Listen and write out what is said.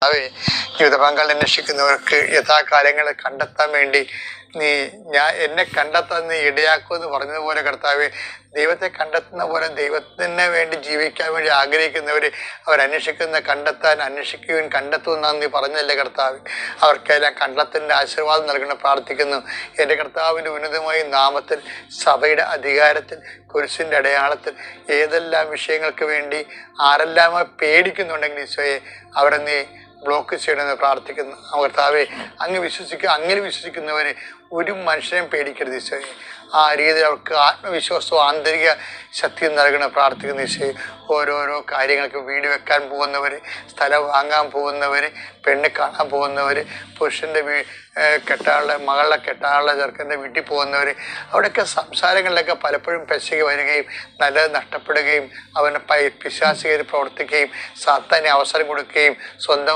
കർത്താവേ, ജീവിത പങ്കാളി അന്വേഷിക്കുന്നവർക്ക് യഥാകാലങ്ങളെ കണ്ടെത്താൻ വേണ്ടി എന്നെ കണ്ടെത്താൻ നീ ഇടയാക്കുമെന്ന് പറഞ്ഞതുപോലെ കർത്താവെ, ദൈവത്തെ കണ്ടെത്തുന്ന പോലെ ദൈവത്തിന് വേണ്ടി ജീവിക്കാൻ വേണ്ടി ആഗ്രഹിക്കുന്നവർ അന്വേഷിക്കുകയും കണ്ടെത്തുമെന്നാണ് നീ പറഞ്ഞല്ലേ കർത്താവ്. അവർക്കെല്ലാം കണ്ടെത്തലിൻ്റെ ആശീർവാദം നൽകണം പ്രാർത്ഥിക്കുന്നു. എൻ്റെ കർത്താവിൻ്റെ ഉന്നതമായ നാമത്തിൽ, സഭയുടെ അധികാരത്തിൽ, കുരിശിൻ്റെ അടയാളത്തിൽ ഏതെല്ലാം വിഷയങ്ങൾക്ക് വേണ്ടി ആരെല്ലാം പേടിക്കുന്നുണ്ടെങ്കിൽ ഈശോയെ, അവരെ നീ ബ്ലോക്ക് ചെയ്യണമെന്ന് പ്രാർത്ഥിക്കുന്നു. കർത്താവെ, അങ്ങനെ വിശ്വസിക്കുന്നവരെ ഒരു മനുഷ്യനെയും പേടിക്കരുത് ഈശോയെ. ആ രീതിയിൽ അവർക്ക് ആത്മവിശ്വാസവും ആന്തരിക ശക്തിയും നൽകണം പ്രാർത്ഥിക്കുന്ന ഈശോയെ. ഓരോരോ കാര്യങ്ങൾക്ക് വീട് വെക്കാൻ പോകുന്നവർ, സ്ഥലം വാങ്ങാൻ പോകുന്നവർ, പെണ്ണ് കാണാൻ പോകുന്നവർ, പുരുഷൻ്റെ മകളുടെ കെട്ടാനുള്ള ചെറുക്കൻ്റെ വീട്ടിൽ പോകുന്നവർ, അവിടെയൊക്കെ സംസാരങ്ങളിലൊക്കെ പലപ്പോഴും പെശകി വരികയും നല്ലത് നഷ്ടപ്പെടുകയും അവനെ പിശാച് പ്രവർത്തിക്കുകയും സാത്താന് അവസരം കൊടുക്കുകയും സ്വന്തം